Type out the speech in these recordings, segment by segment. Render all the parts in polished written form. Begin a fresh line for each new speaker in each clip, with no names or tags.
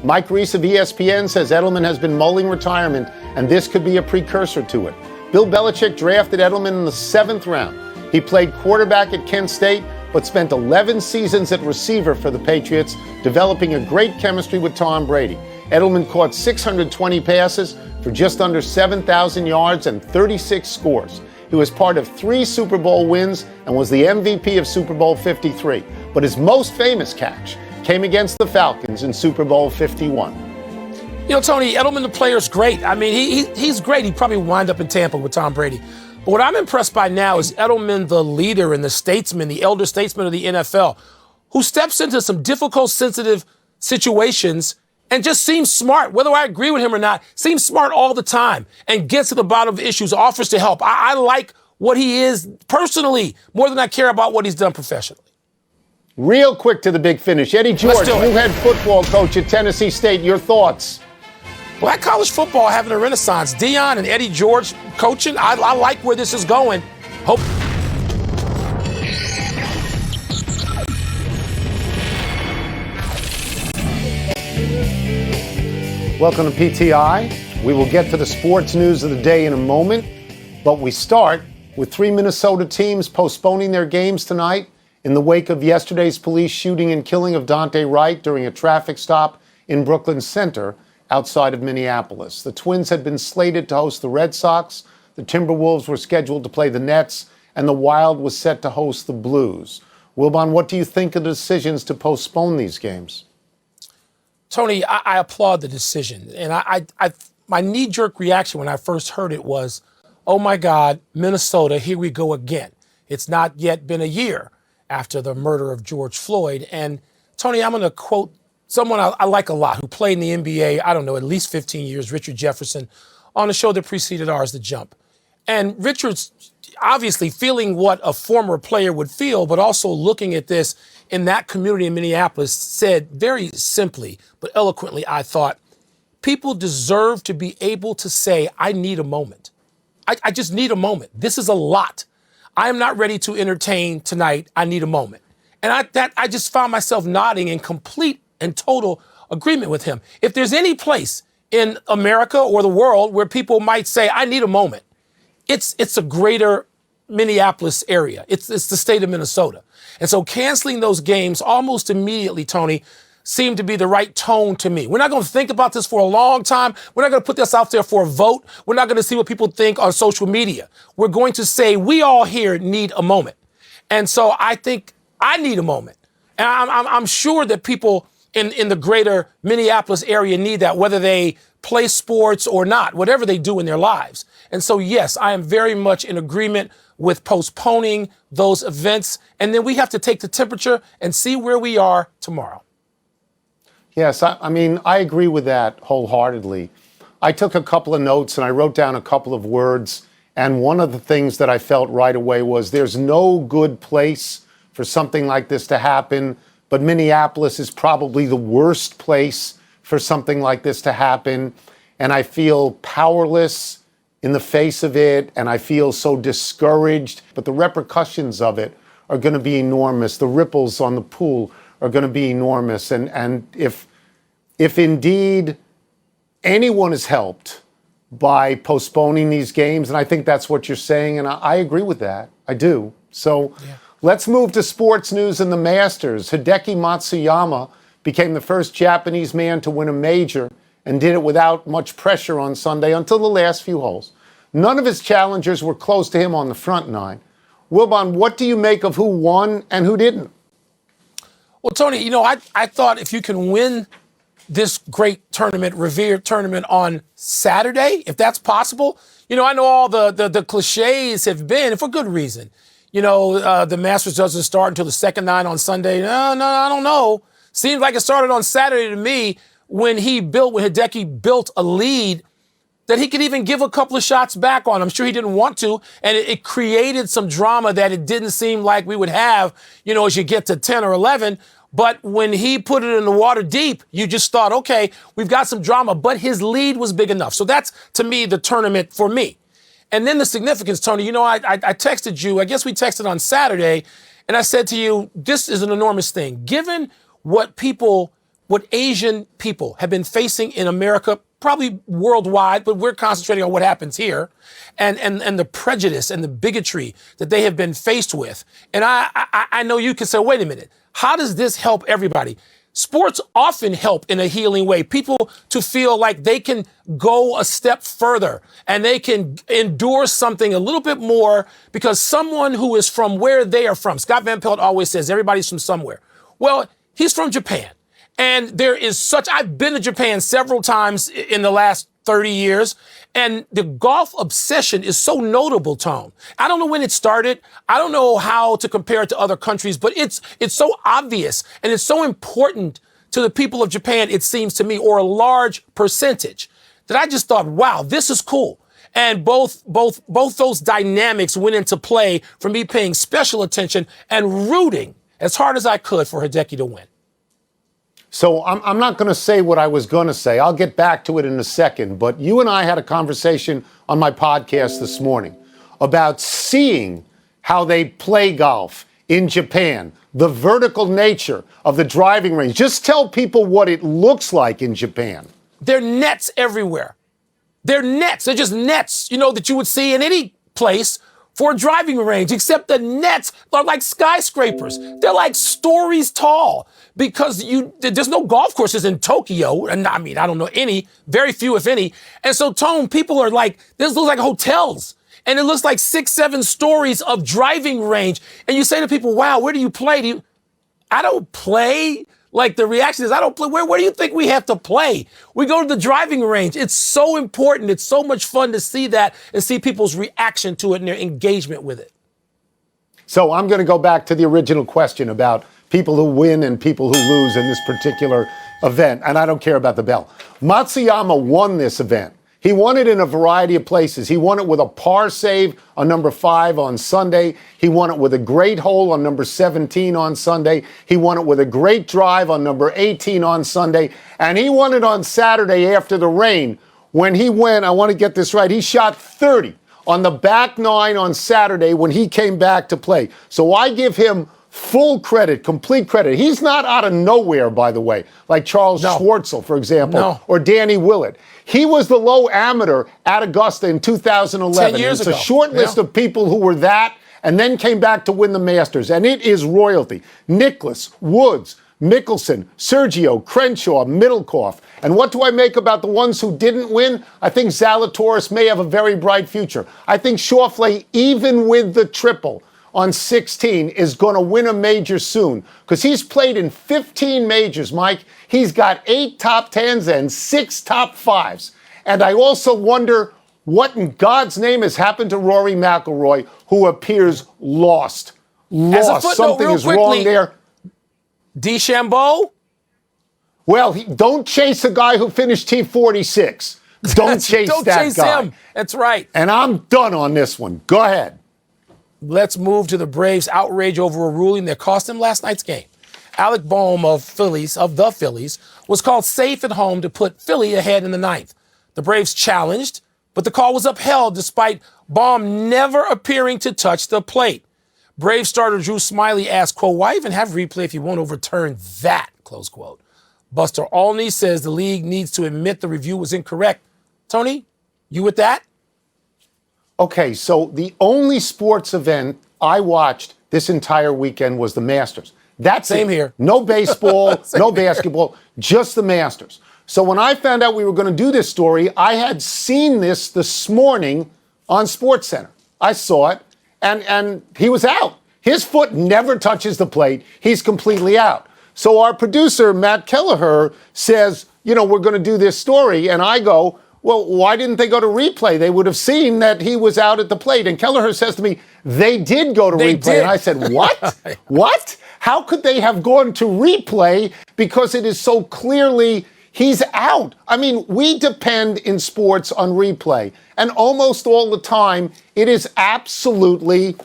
Mike Reese of ESPN says Edelman has been mulling retirement, and this could be a precursor to it. Bill Belichick drafted Edelman in the 7th round. He played quarterback at Kent State, but spent 11 seasons at receiver for the Patriots, developing a great chemistry with Tom Brady. Edelman caught 620 passes for just under 7,000 yards and 36 scores. He was part of 3 Super Bowl wins and was the MVP of Super Bowl 53. But his most famous catch came against the Falcons in Super Bowl 51.
You know, Tony, Edelman, the player's great. I mean, he's great. He'd probably wind up in Tampa with Tom Brady. But what I'm impressed by now is Edelman, the leader and the statesman, the elder statesman of the NFL, who steps into some difficult, sensitive situations and just seems smart, whether I agree with him or not, seems smart all the time and gets to the bottom of issues, offers to help. I like what he is personally more than I care about what he's done professionally.
Real quick to the big finish. Eddie George, new head football coach at Tennessee State. Your thoughts?
Black college football having a renaissance. Deion and Eddie George coaching. I like where this is going. Hope.
Welcome to PTI. We will get to the sports news of the day in a moment, but we start with 3 Minnesota teams postponing their games tonight in the wake of yesterday's police shooting and killing of Dante Wright during a traffic stop in Brooklyn Center outside of Minneapolis. The Twins had been slated to host the Red Sox, the Timberwolves were scheduled to play the Nets, and the Wild was set to host the Blues. Wilbon, what do you think of the decisions to postpone these games?
Tony, I applaud the decision. And my knee-jerk reaction when I first heard it was, oh my God, Minnesota, here we go again. It's not yet been a year after the murder of George Floyd. And Tony, I'm going to quote someone I like a lot who played in the NBA, I don't know, at least 15 years, Richard Jefferson, on a show that preceded ours, The Jump. And Richard's obviously feeling what a former player would feel, but also looking at this in that community in Minneapolis, said very simply but eloquently, I thought, people deserve to be able to say, I need a moment. I just need a moment. This is a lot. I am not ready to entertain tonight. I need a moment. And I just found myself nodding in complete and total agreement with him. If there's any place in America or the world where people might say, I need a moment, it's a greater Minneapolis area. It's the state of Minnesota. And so canceling those games almost immediately, Tony, seemed to be the right tone to me. We're not going to think about this for a long time. We're not going to put this out there for a vote. We're not going to see what people think on social media. We're going to say we all here need a moment. And so I think I need a moment. And I'm sure that people in the greater Minneapolis area need that, whether they play sports or not, whatever they do in their lives. And so, yes, I am very much in agreement with postponing those events. And then we have to take the temperature and see where we are tomorrow.
Yes, I mean, I agree with that wholeheartedly. I took a couple of notes and I wrote down a couple of words. And one of the things that I felt right away was there's no good place for something like this to happen. But Minneapolis is probably the worst place for something like this to happen. And I feel powerless in the face of it. And I feel so discouraged. But the repercussions of it are going to be enormous. The ripples on the pool are going to be enormous. And if indeed anyone is helped by postponing these games, and I think that's what you're saying, and I agree with that. I do. So let's move to sports news in the Masters. Hideki Matsuyama became the first Japanese man to win a major and did it without much pressure on Sunday until the last few holes. None of his challengers were close to him on the front nine. Wilbon, what do you make of who won and who didn't?
Well, Tony, you know, I thought if you can win this great tournament, revered tournament on Saturday, if that's possible, you know, I know all the cliches have been, and for good reason. You know, the Masters doesn't start until the second nine on Sunday. No, I don't know. Seems like it started on Saturday to me when Hideki built a lead that he could even give a couple of shots back on. I'm sure he didn't want to, and it created some drama that it didn't seem like we would have, you know, as you get to 10 or 11. But when he put it in the water deep, you just thought, okay, we've got some drama, but his lead was big enough. So that's, to me, the tournament for me. And then the significance, Tony, you know, I texted you, I guess we texted on Saturday, and I said to you, this is an enormous thing. Given what people what Asian people have been facing in America, probably worldwide, but we're concentrating on what happens here, and the prejudice and the bigotry that they have been faced with. And I know you can say, wait a minute, how does this help everybody? Sports often help in a healing way. People to feel like they can go a step further and they can endure something a little bit more because someone who is from where they are from, Scott Van Pelt always says everybody's from somewhere. Well, he's from Japan. And there is I've been to Japan several times in the last 30 years, and the golf obsession is so notable, Tone. I don't know when it started. I don't know how to compare it to other countries, but it's so obvious and it's so important to the people of Japan, it seems to me, or a large percentage, that I just thought, wow, this is cool. And both those dynamics went into play for me paying special attention and rooting as hard as I could for Hideki to win.
So I'm not going to say what I was going to say. I'll get back to it in a second. But you and I had a conversation on my podcast this morning about seeing how they play golf in Japan, the vertical nature of the driving range. Just tell people what it looks like in Japan.
There are nets everywhere. They're nets. They're just nets, that you would see in any place for a driving range, except the nets are like skyscrapers. They're like stories tall because there's no golf courses in Tokyo. And I mean, I don't know any, very few, if any. And so, Tone, people are like, this looks like hotels. And it looks like 6, 7 stories of driving range. And you say to people, wow, where do you play? I don't play. Like the reaction is, I don't play. Where do you think we have to play? We go to the driving range. It's so important. It's so much fun to see that and see people's reaction to it and their engagement with it.
So I'm going to go back to the original question about people who win and people who lose in this particular event. And I don't care about the bell. Matsuyama won this event. He won it in a variety of places. He won it with a par save on number 5 on Sunday. He won it with a great hole on number 17 on Sunday. He won it with a great drive on number 18 on Sunday. And he won it on Saturday after the rain when he went, I want to get this right, he shot 30 on the back 9 on Saturday when he came back to play. So I give him full credit, complete credit. He's not out of nowhere, by the way, like Charles Schwartzel, for example, or Danny Willett. He was the low amateur at Augusta in 2011.
10 years
it's
ago.
A short list of people who were that and then came back to win the Masters. And it is royalty. Nicklaus, Woods, Mickelson, Sergio, Crenshaw, Middlecoff. And what do I make about the ones who didn't win? I think Zalatoris may have a very bright future. I think Schauffele, even with the triple on 16, is going to win a major soon because he's played in 15 majors, Mike. He's got 8 top 10s and 6 top 5s. And I also wonder what in God's name has happened to Rory McIlroy, who appears lost.
As a footnote,
Something
real
is
quickly,
wrong there.
DeChambeau?
Well, don't chase a guy who finished T46. Don't chase
Don't
that
chase
guy.
him. That's right.
And I'm done on this one. Go ahead.
Let's move to the Braves' outrage over a ruling that cost them last night's game. Alec Boehm of the Phillies, was called safe at home to put Philly ahead in the 9th. The Braves challenged, but the call was upheld despite Boehm never appearing to touch the plate. Braves starter Drew Smyly asked, quote, why even have replay if you won't overturn that, close quote. Buster Olney says the league needs to admit the review was incorrect. Tony, you with that?
Okay, so the only sports event I watched this entire weekend was the Masters. That's
Same
it.
here.
No baseball, no basketball, just the Masters. So when I found out we were going to do this story, I had seen this morning on SportsCenter. I saw it, and he was out. His foot never touches the plate. He's completely out. So our producer, Matt Kelleher, says, we're going to do this story. And I go, well, why didn't they go to replay? They would have seen that he was out at the plate. And Kelleher says to me, they did go to replay.
Did.
And I said, what? What? How could they have gone to replay? Because it is so clearly he's out. I mean, we depend in sports on replay. And almost all the time, it is absolutely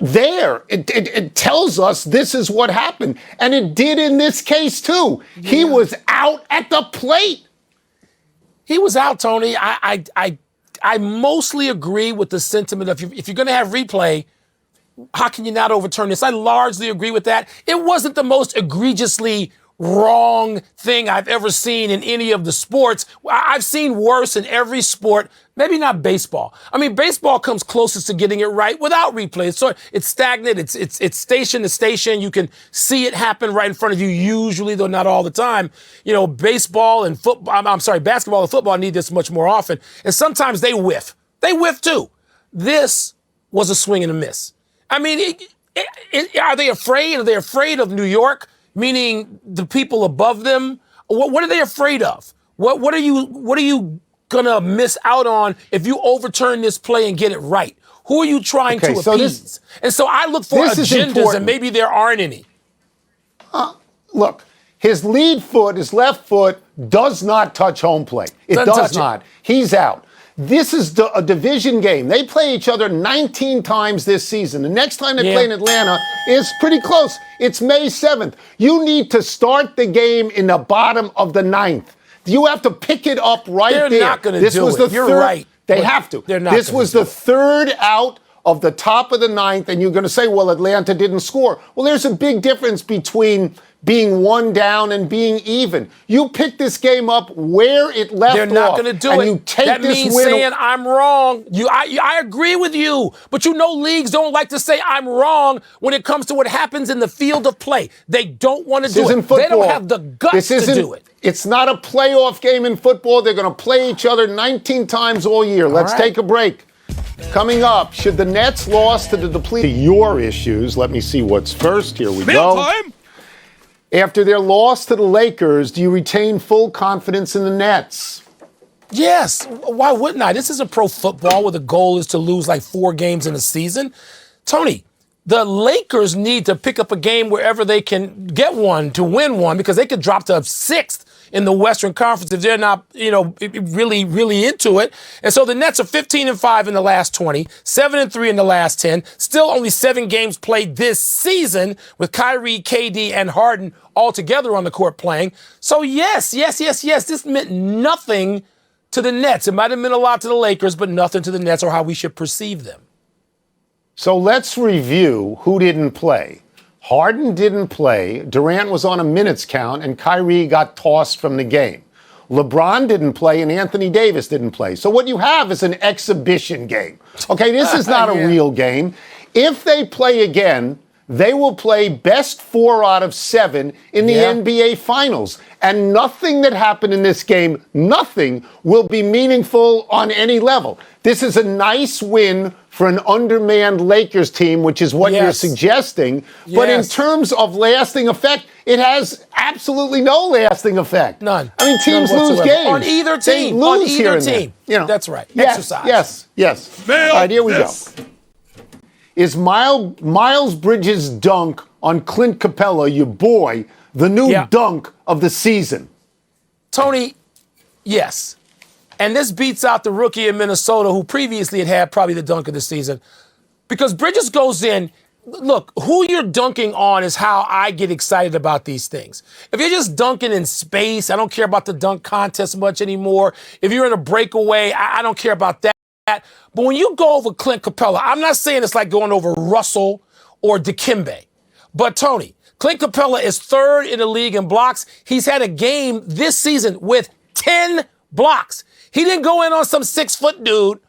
there. It tells us this is what happened. And it did in this case, too. Yeah. He was out at the plate.
He was out, Tony. I mostly agree with the sentiment of if you're going to have replay, how can you not overturn this? I largely agree with that. It wasn't the most egregiously wrong thing I've ever seen in any of the sports. I've seen worse in every sport, maybe not baseball. I mean, baseball comes closest to getting it right without replay. So it's stagnant. It's station to station. You can see it happen right in front of you, usually, though not all the time. You know, baseball and football, basketball and football need this much more often. And sometimes they whiff. They whiff too. This was a swing and a miss. I mean, are they afraid? Are they afraid of New York? Meaning the people above them? What are they afraid of? What are you gonna miss out on if you overturn this play and get it right? Who are you trying to appease? And so I look for agendas, and maybe there aren't any.
Look, his lead foot, his left foot, does not touch home plate. It does not. He's out. This is a division game. They play each other 19 times this season. The next time they play in Atlanta is pretty close. It's May 7th. You need to start the game in the bottom of the ninth. You have to pick it up right there.
They're not going to do it. You're right.
They have to.
They're not.
This was the third out of the top of the ninth, and you're going to say, well, Atlanta didn't score. Well, there's a big difference between being one down and being even. You pick this game up where it left off.
They're not going to do it.
You take
that
this
means
win.
Saying I'm wrong. I agree with you, but you know leagues don't like to say I'm wrong when it comes to what happens in the field of play. They don't want to do it. They don't have the guts to do it.
It's not a playoff game in football. They're going to play each other 19 times all year. Let's take a break. Coming up, should the Nets loss to the depleted your issues? Let me see what's first. Here we go.
Time.
After their loss to the Lakers, do you retain full confidence in the Nets?
Yes. Why wouldn't I? This isn't pro football where the goal is to lose like 4 games in a season. Tony, the Lakers need to pick up a game wherever they can get one to win one, because they could drop to 6th in the Western Conference if they're not, really, really into it. And so the Nets are 15-5 in the last 20, 7-3 in the last 10. Still only 7 games played this season with Kyrie, KD, and Harden all together on the court playing. So yes. This meant nothing to the Nets. It might have meant a lot to the Lakers, but nothing to the Nets or how we should perceive them.
So let's review who didn't play. Harden didn't play, Durant was on a minutes count, and Kyrie got tossed from the game. LeBron didn't play, and Anthony Davis didn't play. So what you have is an exhibition game. Okay, this is not a real game. If they play again, they will play best 4 out of 7 in the NBA Finals. And nothing that happened in this game, nothing will be meaningful on any level. This is a nice win for an undermanned Lakers team, which is what you're suggesting. But in terms of lasting effect, it has absolutely no lasting effect.
None.
I mean, teams lose games.
On either team.
They lose here and there.
That's right.
Yes. All right, here we go. Is Miles Bridges' dunk on Clint Capella, your boy, the new dunk of the season?
Tony, yes. And this beats out the rookie in Minnesota who previously had probably the dunk of the season. Because Bridges goes in, look, who you're dunking on is how I get excited about these things. If you're just dunking in space, I don't care about the dunk contest much anymore. If you're in a breakaway, I don't care about that. But when you go over Clint Capella, I'm not saying it's like going over Russell or Dikembe. But Tony, Clint Capella is 3rd in the league in blocks. He's had a game this season with 10 blocks. He didn't go in on some 6-foot dude.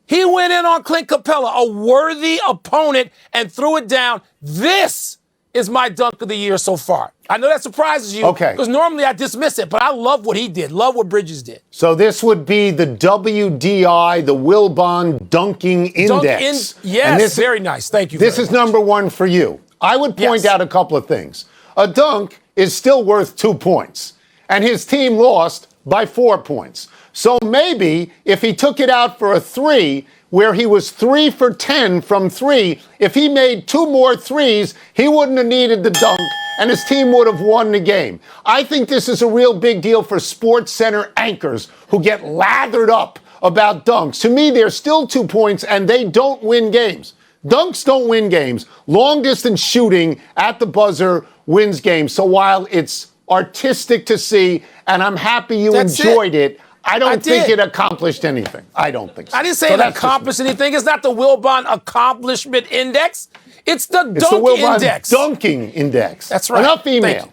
He went in on Clint Capella, a worthy opponent, and threw it down. This is my dunk of the year so far. I know that surprises you.
Okay.
Because normally I dismiss it, but I love what he did. Love what Bridges did.
So this would be the WDI, the Wilbon Dunking Index.
Yes, very nice. Thank you.
This is number 1 for you. I would point out a couple of things. A dunk is still worth 2 points, and his team lost by 4 points. So maybe if he took it out for a 3, where he was 3 for 10 from 3, if he made 2 more threes, he wouldn't have needed the dunk, and his team would have won the game. I think this is a real big deal for Sports Center anchors who get lathered up about dunks. To me, they're still 2 points, and they don't win games. Dunks don't win games. Long distance shooting at the buzzer wins games. So while it's artistic to see, and I'm happy you enjoyed it, I don't think it accomplished anything. I don't think so.
I didn't say it accomplished anything. It's not the Wilbon Accomplishment Index. It's the Dunk
Wilbon
Index.
Dunking Index.
That's right.
Enough email.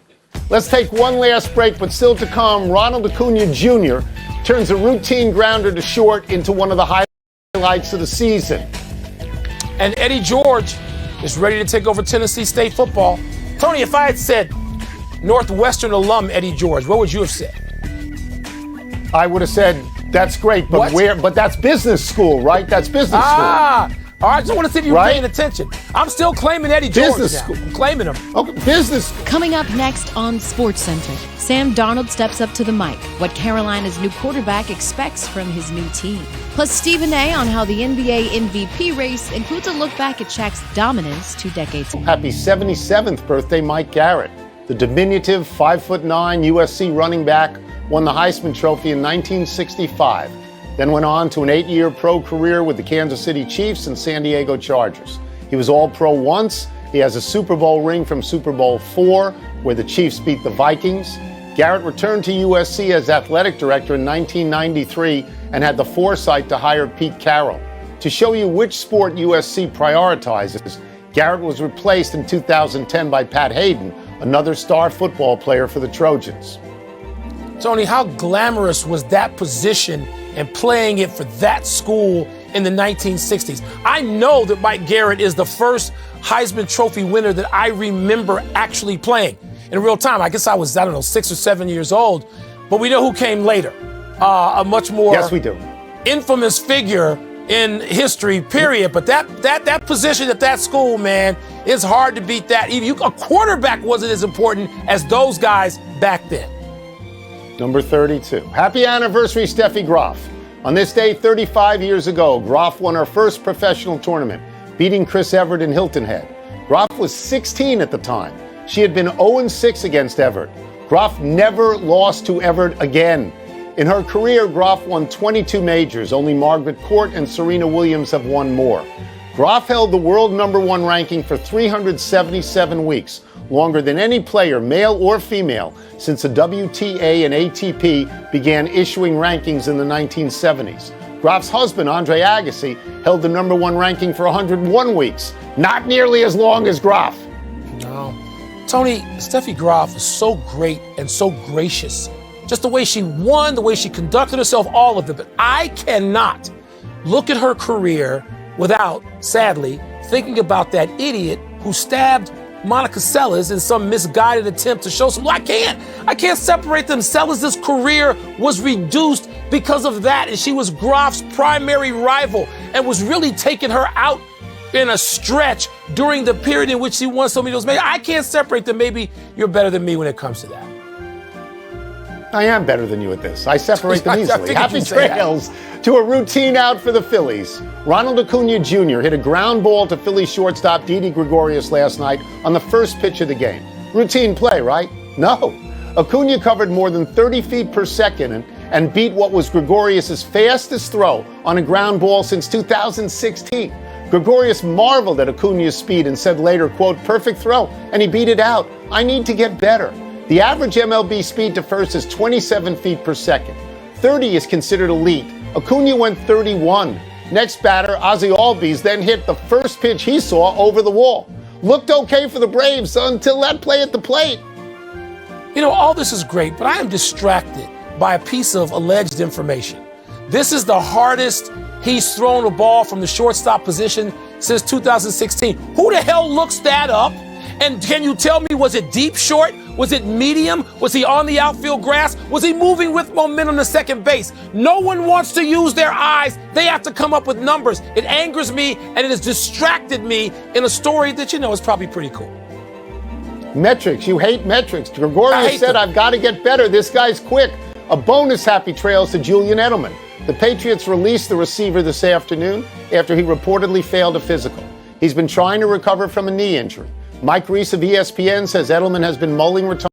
Let's take one last break, but still to come, Ronald Acuna Jr. turns a routine grounder to short into one of the highlights of the season.
And Eddie George is ready to take over Tennessee State football. Tony, if I had said Northwestern alum Eddie George, what would you have said?
I would have said, that's great, but where? But that's business school, right? That's business school.
All right, I just want to see if you're paying attention. I'm still claiming Eddie George
business
now.
School.
I'm claiming him.
Okay, business.
Coming up next on SportsCenter, Sam Darnold steps up to the mic. What Carolina's new quarterback expects from his new team. Plus Stephen A. on how the NBA MVP race includes a look back at Shaq's dominance 2 decades ago.
Happy 77th birthday, Mike Garrett. The diminutive 5'9" USC running back won the Heisman Trophy in 1965. Then went on to an 8-year pro career with the Kansas City Chiefs and San Diego Chargers. He was All-Pro once. He has a Super Bowl ring from Super Bowl IV, where the Chiefs beat the Vikings. Garrett returned to USC as athletic director in 1993 and had the foresight to hire Pete Carroll. To show you which sport USC prioritizes, Garrett was replaced in 2010 by Pat Hayden, another star football player for the Trojans.
Tony, how glamorous was that position and playing it for that school in the 1960s? I know that Mike Garrett is the first Heisman Trophy winner that I remember actually playing in real time. I guess I was, 6 or 7 years old. But we know who came later. A much more infamous figure in history, period. But that position at that school, man, it's hard to beat that. Even a quarterback wasn't as important as those guys back then.
Number 32. Happy anniversary, Steffi Graf. On this day 35 years ago, Graf won her first professional tournament, beating Chris Evert in Hilton Head. Graf was 16 at the time. She had been 0-6 against Evert. Graf never lost to Evert again. In her career, Graf won 22 majors. Only Margaret Court and Serena Williams have won more. Graf held the world #1 ranking for 377 weeks, longer than any player, male or female, since the WTA and ATP began issuing rankings in the 1970s. Graf's husband, Andre Agassi, held the #1 ranking for 101 weeks. Not nearly as long as Graf.
No. Tony, Steffi Graf is so great and so gracious. Just the way she won, the way she conducted herself, all of it. But I cannot look at her career without, sadly, thinking about that idiot who stabbed Monica Seles in some misguided attempt to show some. I can't separate them. Seles' career was reduced because of that, and she was Graf's primary rival and was really taking her out in a stretch during the period in which she won so many of those majors. I can't separate them. Maybe you're better than me when it comes to that.
I am better than you at this. I separate them easily.
I
Happy trails to a routine out for the Phillies. Ronald Acuna Jr. hit a ground ball to Philly shortstop Didi Gregorius last night on the first pitch of the game. Routine play, right? No. Acuna covered more than 30 feet per second and beat what was Gregorius' fastest throw on a ground ball since 2016. Gregorius marveled at Acuna's speed and said later, quote, "Perfect throw," and he beat it out. "I need to get better." The average MLB speed to first is 27 feet per second. 30 is considered elite. Acuna went 31. Next batter, Ozzie Albies, then hit the first pitch he saw over the wall. Looked okay for the Braves until that play at the plate.
You know, all this is great, but I am distracted by a piece of alleged information. This is the hardest he's thrown a ball from the shortstop position since 2016. Who the hell looks that up? And can you tell me, was it deep short? Was it medium? Was he on the outfield grass? Was he moving with momentum to second base? No one wants to use their eyes. They have to come up with numbers. It angers me, and it has distracted me in a story that, you know, is probably pretty cool.
Metrics. You hate metrics. Gregorius said, "I've got to get better. This guy's quick." A bonus happy trails to Julian Edelman. The Patriots released the receiver this afternoon after he reportedly failed a physical. He's been trying to recover from a knee injury. Mike Reese of ESPN says Edelman has been mulling retirement.